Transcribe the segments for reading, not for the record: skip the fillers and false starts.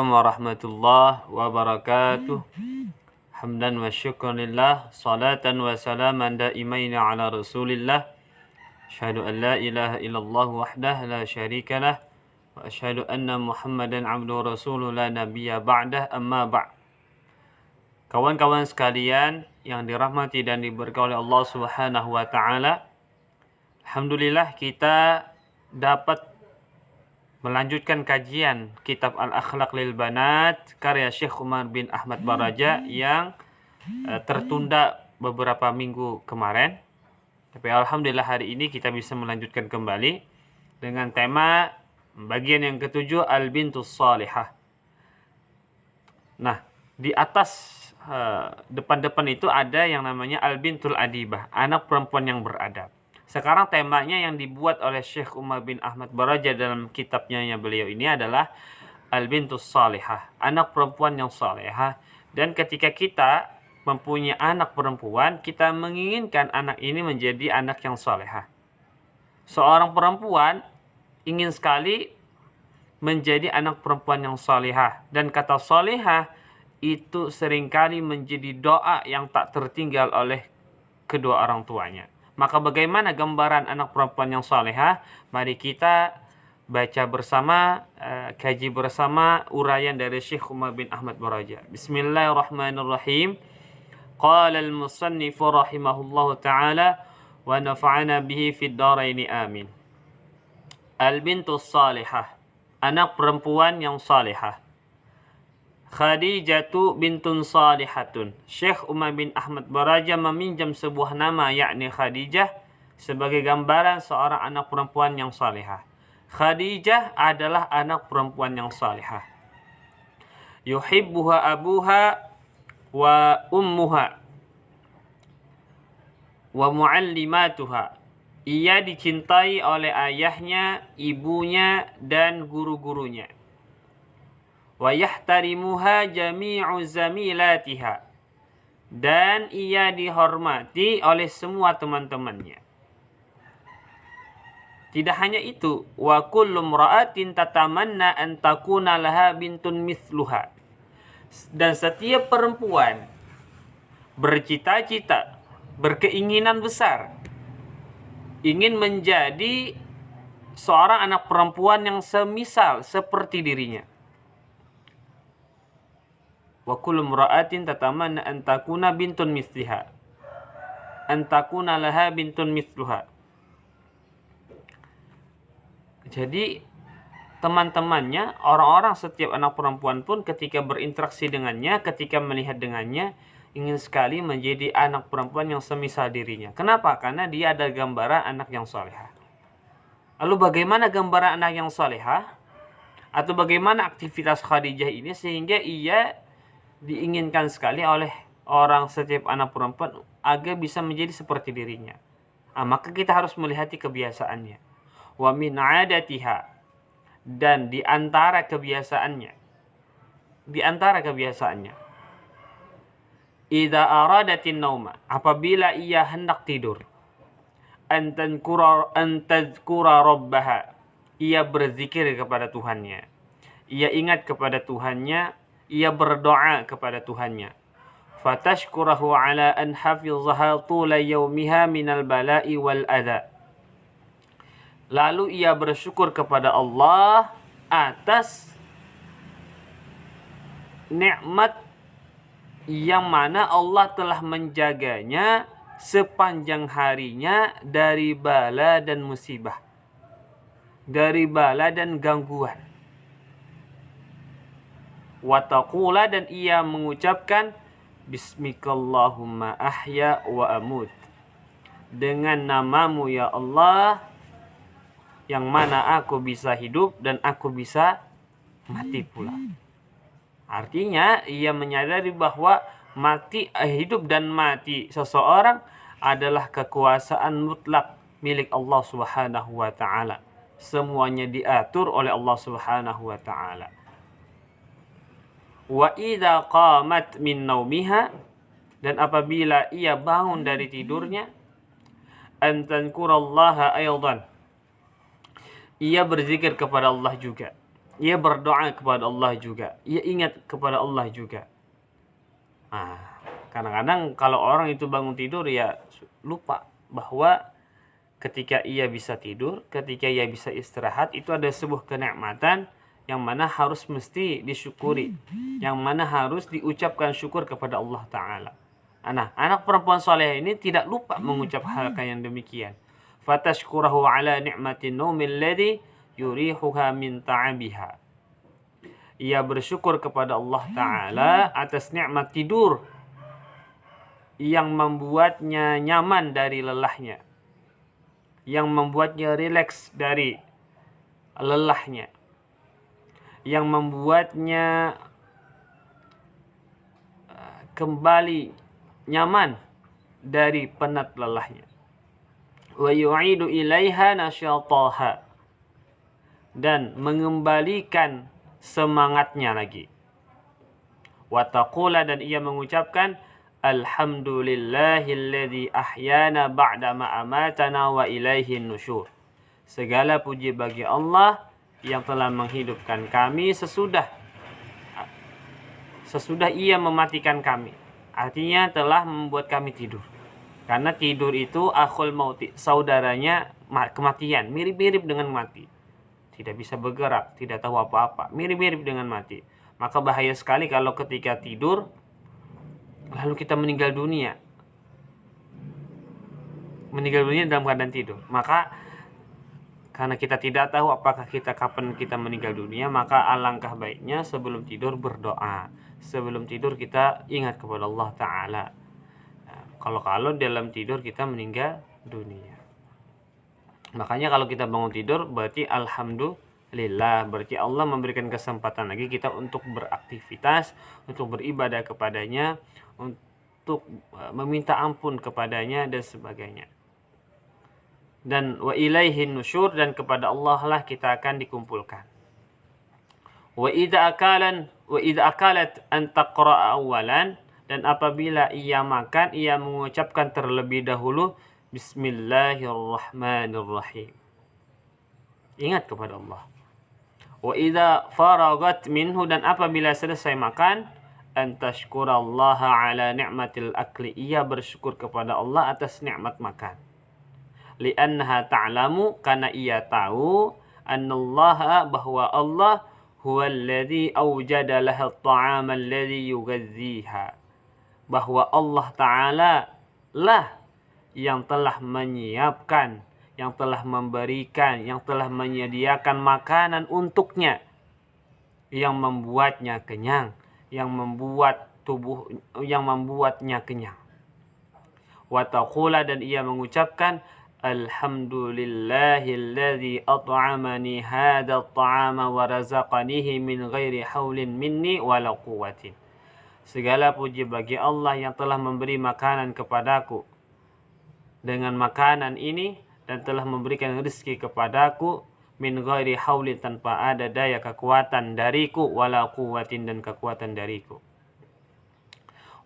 Warahmatullahi wabarakatuh. Hamdan wa syukurillah, salatan wa salaman daimaina ala rasulillah. Asyhadu an la ilaha illallah wahdah la syarika lah, wa asyhadu anna muhammadan abduhu rasuluh la nabiyya ba'dah, amma ba'. Kawan-kawan sekalian yang dirahmati dan diberkahi oleh Allah Subhanahu wa taala, alhamdulillah kita dapat melanjutkan kajian kitab Al-Akhlaq lil Banat karya Syekh Umar bin Ahmad Baraja yang tertunda beberapa minggu kemarin. Tapi alhamdulillah hari ini kita bisa melanjutkan kembali dengan tema bagian yang ketujuh, Al-Bintus Salihah. Nah, di atas depan-depan itu ada yang namanya Al-Bintul Adibah, anak perempuan yang beradab. Sekarang temanya yang dibuat oleh Syekh Umar bin Ahmad Baraja dalam kitabnya beliau ini adalah Al-Bintus Salihah, anak perempuan yang salihah. Dan ketika kita mempunyai anak perempuan, kita menginginkan anak ini menjadi anak yang salihah. Seorang perempuan ingin sekali menjadi anak perempuan yang salihah. Dan kata salihah itu seringkali menjadi doa yang tak tertinggal oleh kedua orang tuanya. Maka bagaimana gambaran anak perempuan yang salihah? Mari kita baca bersama, kaji bersama uraian dari Syekh Umar bin Ahmad Baraja. Bismillahirrahmanirrahim. Qala al-musannifu rahimahullahu ta'ala wa nafa'ana bihi fid dharaini amin. Al-bintus salihah, anak perempuan yang salihah. Khadijatu bintun salihatun. Syekh Umar bin Ahmad Baraja meminjam sebuah nama, yakni Khadijah, sebagai gambaran seorang anak perempuan yang salihah. Khadijah adalah anak perempuan yang salihah. Yuhibbuha abuha wa ummuha wa muallimatuha. Ia dicintai oleh ayahnya, ibunya, dan guru-gurunya. Wa yahtarimuha jami'u zamilatiha, dan ia dihormati oleh semua teman-temannya. Tidak hanya itu, wa kullu imra'atin tatamanna an takuna laha bintun mithluha, dan setiap perempuan bercita-cita, berkeinginan besar ingin menjadi seorang anak perempuan yang semisal seperti dirinya. Wa kullu imra'atin tatamanna an takuna bintun mithliha, an takuna laha bintun mithluha. Jadi teman-temannya, orang-orang, setiap anak perempuan pun ketika berinteraksi dengannya, ketika melihat dengannya, ingin sekali menjadi anak perempuan yang semisal dirinya. Kenapa? Karena dia ada gambaran anak yang salihah. Lalu bagaimana gambaran anak yang salihah? Atau bagaimana aktivitas Khadijah ini sehingga ia diinginkan sekali oleh orang, setiap anak perempuan, agar bisa menjadi seperti dirinya. Maka kita harus melihati kebiasaannya. Wa min 'adatiha, dan di antara kebiasaannya. Idza aradatin nauma, apabila ia hendak tidur. An tadhkura rabbaha, ia berzikir kepada Tuhannya. Ia ingat kepada Tuhannya, ia berdoa kepada Tuhannya. Fatashkurahu ala an hafizaha tula yaumiha minal bala'i wal adha. Lalu ia bersyukur kepada Allah atas nikmat yang mana Allah telah menjaganya sepanjang harinya dari bala dan musibah, dari bala dan gangguan. Wa taqula, dan ia mengucapkan bismikallahumma ahya wa amut, dengan namamu ya Allah yang mana aku bisa hidup dan aku bisa mati pula. Artinya ia menyadari bahwa hidup dan mati seseorang adalah kekuasaan mutlak milik Allah Subhanahu wa taala. Semuanya diatur oleh Allah Subhanahu wa taala. Wa idza qamat min naumiha, dan apabila ia bangun dari tidurnya, an tadhkurallaha aidan, ia berzikir kepada Allah juga. ia berdoa kepada Allah juga, ia ingat kepada Allah juga. Nah, kadang-kadang kalau orang itu bangun tidur ya lupa bahwa ketika ia bisa tidur, ketika ia bisa istirahat, itu ada sebuah kenikmatan yang mana harus mesti disyukuri, yang mana harus diucapkan syukur kepada Allah Ta'ala. Nah, anak perempuan soleh ini tidak lupa mengucap hal yang demikian. Fatashkurahu ala ni'matin naumil ladzi yurihuha min ta'abiha. Ia bersyukur kepada Allah Ta'ala atas nikmat tidur yang membuatnya nyaman dari lelahnya, yang membuatnya rileks dari lelahnya, yang membuatnya kembali nyaman dari penat lelahnya. Wa yu'idu ilaiha nasyataha, dan mengembalikan semangatnya lagi. Wa taqula, dan ia mengucapkan alhamdulillahilladzi ahyana ba'da ma amatana wa ilaihin nusyur. Segala puji bagi Allah yang telah menghidupkan kami sesudah ia mematikan kami. Artinya telah membuat kami tidur. Karena tidur itu akhul mauti, saudaranya kematian, mirip-mirip dengan mati. Tidak bisa bergerak, tidak tahu apa-apa, mirip-mirip dengan mati. Maka bahaya sekali kalau ketika tidur lalu kita meninggal dunia dalam keadaan tidur. Maka karena kita tidak tahu apakah kapan kita meninggal dunia, maka alangkah baiknya sebelum tidur berdoa. Sebelum tidur kita ingat kepada Allah Ta'ala. Nah, kalau dalam tidur kita meninggal dunia, makanya kalau kita bangun tidur berarti alhamdulillah, berarti Allah memberikan kesempatan lagi kita untuk beraktivitas, untuk beribadah kepadanya, untuk meminta ampun kepadanya dan sebagainya. Dan wa ilaihin nusyur, dan kepada Allah lah kita akan dikumpulkan. Wa idza akalat an taqra'a awalan, dan apabila ia makan, ia mengucapkan terlebih dahulu bismillahirrahmanirrahim. Ingat kepada Allah. Wa idza faragat minhu, dan apabila selesai makan, an tashkurallaha ala ni'matil akli, ia bersyukur kepada Allah atas nikmat makan. Li'annaha ta'lamu, karena ia tahu, annallaha, bahwa Allah huwallazi awjada laha at-ta'ama alladhi yughazziha, bahwa Allah Ta'ala lah yang telah menyiapkan, yang telah memberikan, yang telah menyediakan makanan untuknya, yang membuatnya kenyang, yang membuatnya kenyang. Wa taqula, dan ia mengucapkan alhamdulillahilladzi at'amani hadzal ta'ama wa razaqanihi min ghairi haulin minni wala quwwatin. Segala puji bagi Allah yang telah memberi makanan kepadaku dengan makanan ini, dan telah memberikan rezeki kepadaku min ghairi haulin, tanpa ada daya kekuatan dariku, wala quwwatin, dan kekuatan dariku.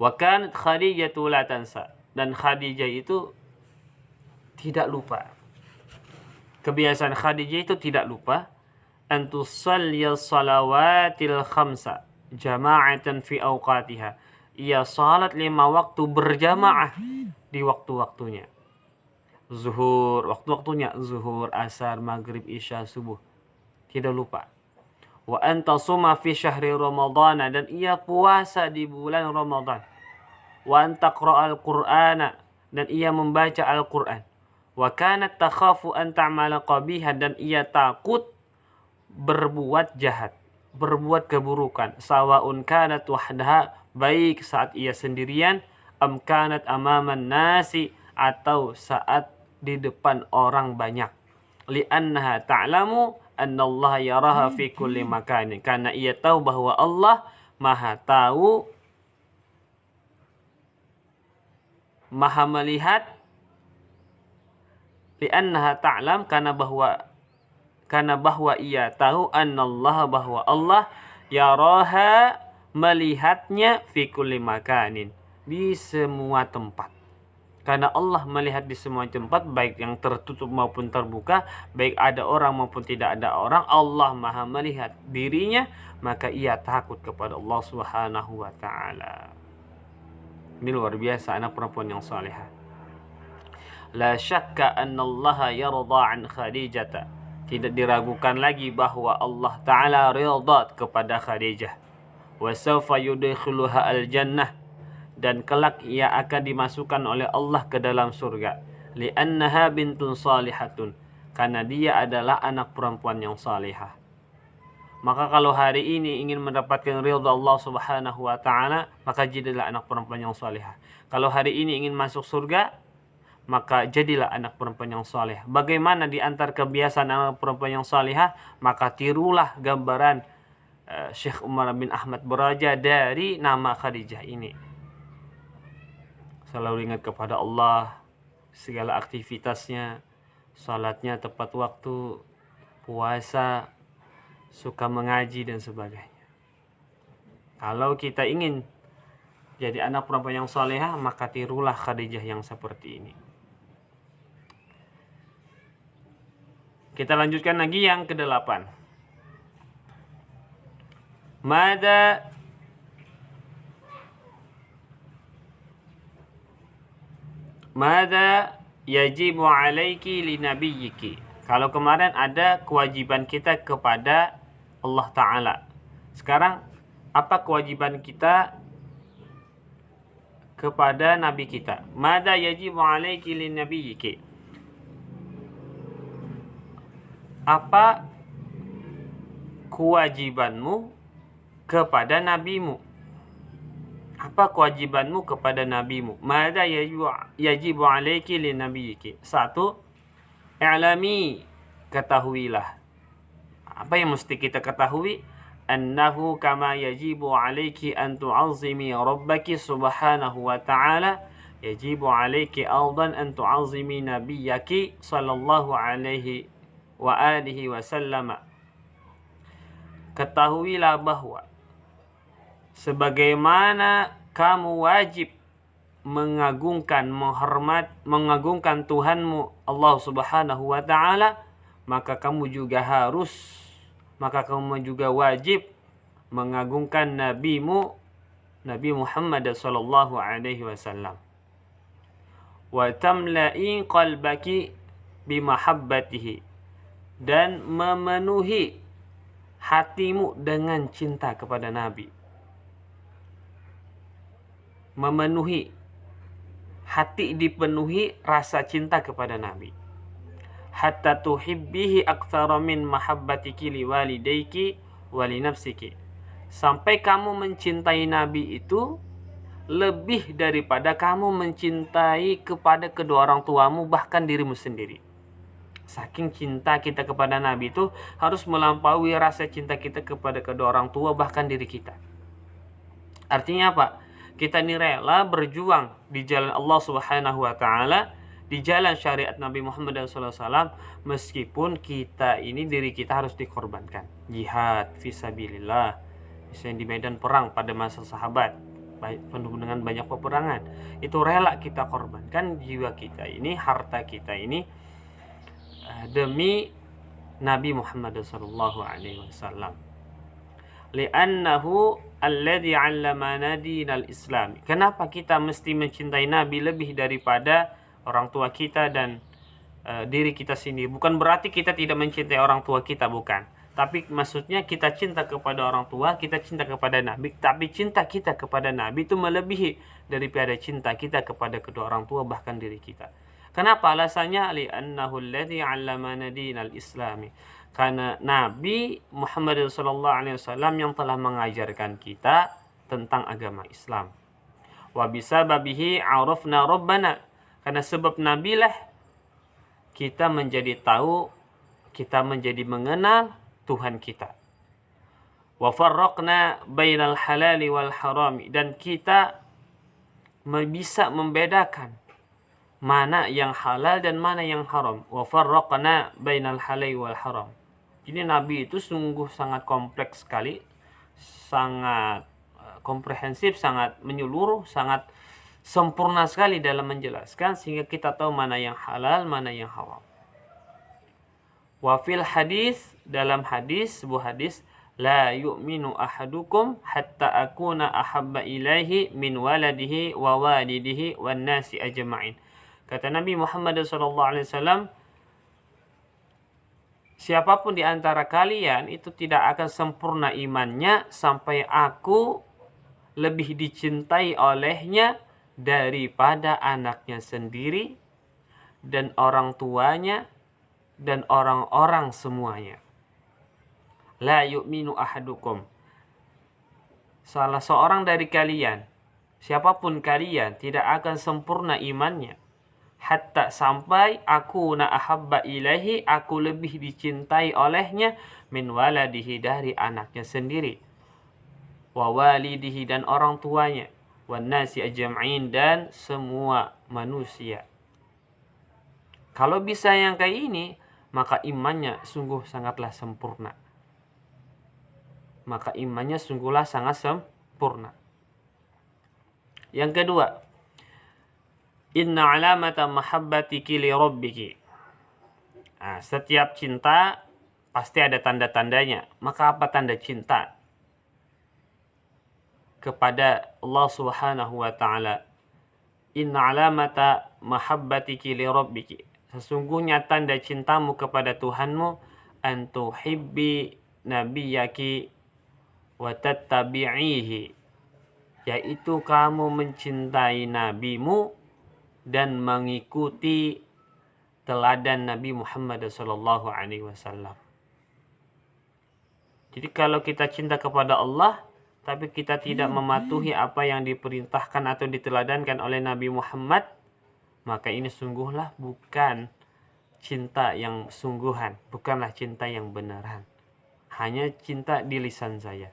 Wa kanat Khadijatu la tansa, dan Khadijah itu tidak lupa. Kebiasaan Khadijah itu tidak lupa an tusalliya salawatil khamsa jama'atan fi awqatiha. Ia salat 5 waktu berjamaah di waktu-waktunya. Zuhur, waktu-waktunya zuhur, asar, maghrib, isya, subuh. Tidak lupa. Wa antasuma fi syahri ramadhana, dan ia puasa di bulan Ramadan. Wa antaqra'al qur'ana, dan ia membaca Al-Qur'an. Wa kanat takhafu an ta'mala qabihan, dan ia takut berbuat jahat, berbuat keburukan. Sawaun kanat wahdaha, baik saat ia sendirian, am kanat amaman nasi, atau saat di depan orang banyak. Li'annaha ta'lamu annallaha yaraha fi kulli makan, karena ia tahu bahwa Allah Maha tahu, Maha melihat. Li'annaha ta'lam, karena bahwa ia tahu, annallaha, bahwa Allah yaraha, melihatnya, fi kulli makanin, di semua tempat. Karena Allah melihat di semua tempat, baik yang tertutup maupun terbuka, baik ada orang maupun tidak ada orang, Allah Maha melihat dirinya, maka ia takut kepada Allah Subhanahu wa taala. Ini luar biasa anak perempuan yang salihah. La syakka anna Allah yarda an Khadijah. Tidak diragukan lagi bahwa Allah taala ridha kepada Khadijah. Wa sawfa yudkhiluha al-jannah, dan kelak ia akan dimasukkan oleh Allah ke dalam surga. Li'annaha bintun salihatun, karena dia adalah anak perempuan yang salihah. Maka kalau hari ini ingin mendapatkan ridha Allah Subhanahu wa taala, maka jadilah anak perempuan yang salihah. Kalau hari ini ingin masuk surga, maka jadilah anak perempuan yang saleh. Bagaimana di antara kebiasaan anak perempuan yang salihah? Maka tirulah gambaran Syekh Umar bin Ahmad Baraja dari nama Khadijah ini. Selalu ingat kepada Allah, segala aktivitasnya, salatnya tepat waktu, puasa, suka mengaji dan sebagainya. Kalau kita ingin jadi anak perempuan yang salehah, maka tirulah Khadijah yang seperti ini. Kita lanjutkan lagi yang ke-8. Mada yajibu alaiki li nabiyyiki. Kalau kemarin ada kewajiban kita kepada Allah Ta'ala. Sekarang apa kewajiban kita kepada Nabi kita? Mada yajibu alaiki li nabiyyiki. Apa kewajibanmu kepada nabimu? Apa kewajibanmu kepada nabimu? Mada yajibu alaiki li nabiyyiki. 1. I'lami, ketahuilah. Apa yang mesti kita ketahui? Annahu kama yajibu alaiki an tu'azzimi rabbaki subhanahu wa ta'ala, yajibu alaiki aidan an tu'azzimi nabiyyaki sallallahu alaihi wa alihi wa sallama. Ketahuilah bahwa sebagaimana kamu wajib mengagungkan Tuhanmu Allah Subhanahu wa taala, maka kamu juga wajib mengagungkan nabimu Nabi Muhammad sallallahu alaihi wasallam. Wa tamla'i qalbaki bimahabbatihi, dan memenuhi hatimu dengan cinta kepada Nabi. Memenuhi hati, dipenuhi rasa cinta kepada Nabi. Hatta tuhibbihi aktsara min mahabbatiki liwalidayki wa li nafsiki. Sampai kamu mencintai Nabi itu lebih daripada kamu mencintai kepada kedua orang tuamu, bahkan dirimu sendiri. Saking cinta kita kepada Nabi itu harus melampaui rasa cinta kita kepada kedua orang tua, bahkan diri kita. Artinya apa? Kita ini rela berjuang di jalan Allah Subhanahu wa taala, di jalan syariat Nabi Muhammad SAW, meskipun kita ini diri kita harus dikorbankan. Jihad fisabilillah, misalnya di medan perang pada masa sahabat, penuh dengan banyak peperangan, itu rela kita korbankan jiwa kita ini, harta kita ini, demi Nabi Muhammad SAW. Li'annahu alladhi 'allamana dinal Islam. Kenapa kita mesti mencintai Nabi lebih daripada orang tua kita dan diri kita sendiri? Bukan berarti kita tidak mencintai orang tua kita, bukan. Tapi maksudnya kita cinta kepada orang tua, kita cinta kepada Nabi, tapi cinta kita kepada Nabi itu melebihi daripada cinta kita kepada kedua orang tua, bahkan diri kita. Kenapa? Alasannya li'annahu alladhi 'allamana dinal Islami. Karena Nabi Muhammad SAW yang telah mengajarkan kita tentang agama Islam. Wa bisababihi 'arafna rabbana. Karena sebab Nabi lah kita menjadi tahu, kita menjadi mengenal Tuhan kita. Wa farraqna bainal halali wal harami, dan kita bisa membedakan mana yang halal dan mana yang haram. Wa farraqna bainal halali wal haram. Jadi Nabi itu sungguh sangat kompleks sekali, sangat komprehensif, sangat menyeluruh, sangat sempurna sekali dalam menjelaskan sehingga kita tahu mana yang halal, mana yang haram. Wa fil hadis, dalam hadis, sebuah hadis, la yu'minu ahadukum hatta akuna ahabba ilaihi min waladihi wa walidihi wan nasi ajma'in. Kata Nabi Muhammad SAW, siapapun di antara kalian itu tidak akan sempurna imannya sampai aku lebih dicintai olehnya daripada anaknya sendiri dan orang tuanya dan orang-orang semuanya. La yu'minu ahadukum. Salah seorang dari kalian, siapapun kalian, tidak akan sempurna imannya hatta sampai aku na ahabba ilaihi, aku lebih dicintai olehnya min waladihi, dari anaknya sendiri, wa walidihi, dan orang tuanya, wan nasi ajma'in, dan semua manusia. Kalau bisa yang kayak ini, maka imannya sungguh sangatlah sempurna. Maka imannya sungguhlah sangat sempurna. Yang kedua, inna alamata mahabbatiki li rabbiki. Nah, setiap cinta pasti ada tanda-tandanya. Maka apa tanda cinta kepada Allah Subhanahu wa taala? Inna alamata mahabbatiki li rabbiki. Sesungguhnya tanda cintamu kepada Tuhanmu, an tuhibbi nabiyyaki wa tattabi'ihi, yaitu kamu mencintai nabimu dan mengikuti teladan Nabi Muhammad SAW. Jadi kalau kita cinta kepada Allah tapi kita tidak mematuhi apa yang diperintahkan atau diteladankan oleh Nabi Muhammad, maka ini sungguhlah bukan cinta yang sungguhan, bukanlah cinta yang beneran. Hanya cinta di lisan saja.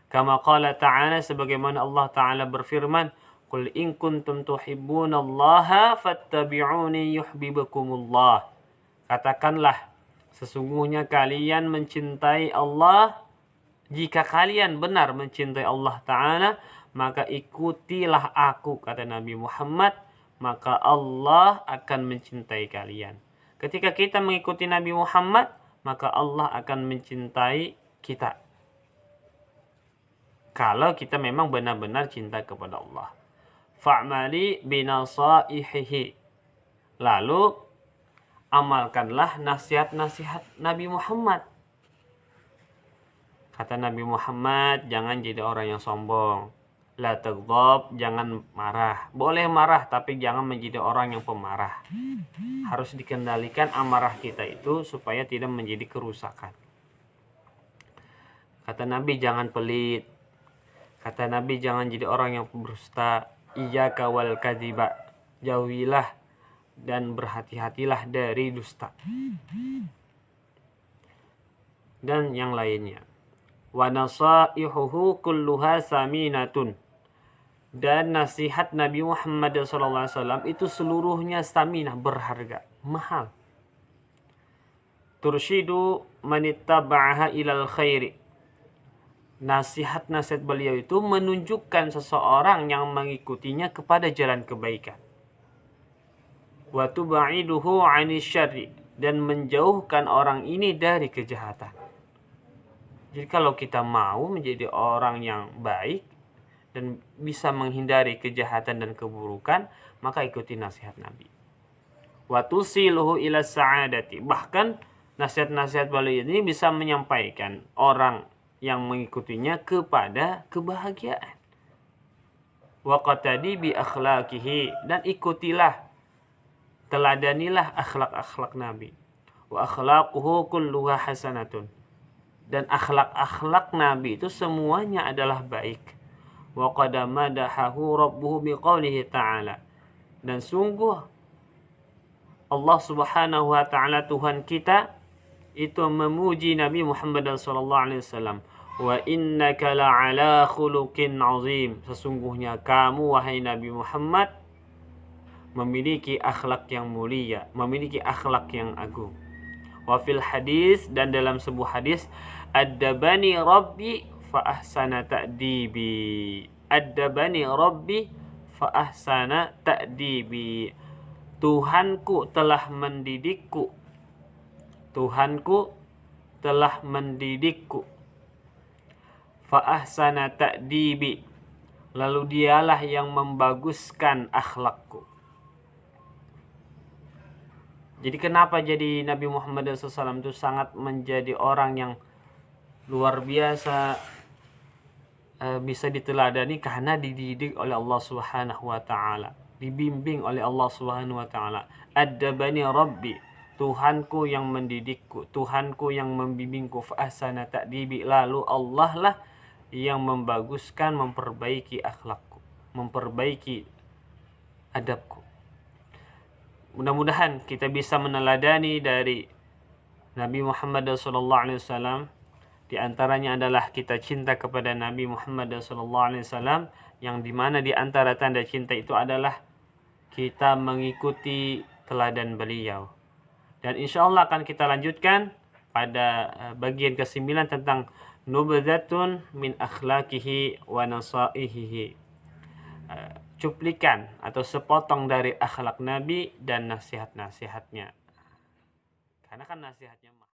Kama qala ta'ala, sebagaimana Allah Ta'ala berfirman, qul in kuntum tuhibbunallaha fattabi'uni yuhibbukumullah. Katakanlah, sesungguhnya kalian mencintai Allah. Jika kalian benar mencintai Allah Ta'ala, maka ikutilah aku, kata Nabi Muhammad, maka Allah akan mencintai kalian. Ketika kita mengikuti Nabi Muhammad, maka Allah akan mencintai kita. Kalau kita memang benar-benar cinta kepada Allah. Fa'mali binasaihihi. Lalu amalkanlah nasihat-nasihat Nabi Muhammad. Kata Nabi Muhammad, jangan jadi orang yang sombong. La taghdab, jangan marah. Boleh marah, tapi jangan menjadi orang yang pemarah. Harus dikendalikan amarah kita itu supaya tidak menjadi kerusakan. Kata Nabi, jangan pelit. Kata Nabi, jangan jadi orang yang berdusta. Iyyaka wal kadziba, jauhilah dan berhati-hatilah dari dusta. Dan yang lainnya. Wa nasaihuhu kulluha saminatun. Dan nasihat Nabi Muhammad SAW itu seluruhnya saminah, berharga, mahal. Turshidu manittaba'aha ilal khairi. Nasihat-nasihat beliau itu menunjukkan seseorang yang mengikutinya kepada jalan kebaikan. Wa tub'iduhu 'anil syarri, dan menjauhkan orang ini dari kejahatan. Jadi kalau kita mau menjadi orang yang baik dan bisa menghindari kejahatan dan keburukan, maka ikuti nasihat Nabi. Wa tusiluhu ila sa'adati. Bahkan nasihat-nasihat beliau ini bisa menyampaikan orang yang mengikutinya kepada kebahagiaan. Wa qatadi bi akhlaqihi, dan ikutilah, teladanilah akhlak-akhlak Nabi. Wa akhlaquhu kulluha hasanatun, dan akhlak-akhlak Nabi itu semuanya adalah baik. Wa qad madahahu rabbuhu biqaulihi ta'ala, dan sungguh Allah Subhanahu wa taala, Tuhan kita, itu memuji Nabi Muhammad SAW. Wa innaka la'ala khuluqin azim, sesungguhnya kamu wahai Nabi Muhammad memiliki akhlak yang mulia, memiliki akhlak yang agung. Wa fil hadis, dan dalam sebuah hadis, addabani rabbi fa ahsana ta'dibi. Addabani rabbi fa ahsana ta'dibi. Tuhanku telah mendidikku. Tuhanku telah mendidikku. Fa ahsana ta'dibi. Lalu dialah yang membaguskan akhlakku. Jadi kenapa jadi Nabi Muhammad SAW itu sangat menjadi orang yang luar biasa, bisa diteladani karena dididik oleh Allah Subhanahu wa taala, dibimbing oleh Allah Subhanahu wa taala. Adabani Rabbi, Tuhanku yang mendidikku, Tuhanku yang membimbingku. Fa ahsana ta'dibi, lalu Allah lah yang membaguskan, memperbaiki akhlakku, memperbaiki adabku. Mudah-mudahan kita bisa meneladani dari Nabi Muhammad SAW. Di antaranya adalah kita cinta kepada Nabi Muhammad SAW, yang dimana di antara tanda cinta itu adalah kita mengikuti teladan beliau. Dan insya Allah akan kita lanjutkan pada bagian ke-9 tentang nubdzatun min akhlaqihi wa nasaihihi. Cuplikan atau sepotong dari akhlak Nabi dan nasihat-nasihatnya. Karena kan nasihatnya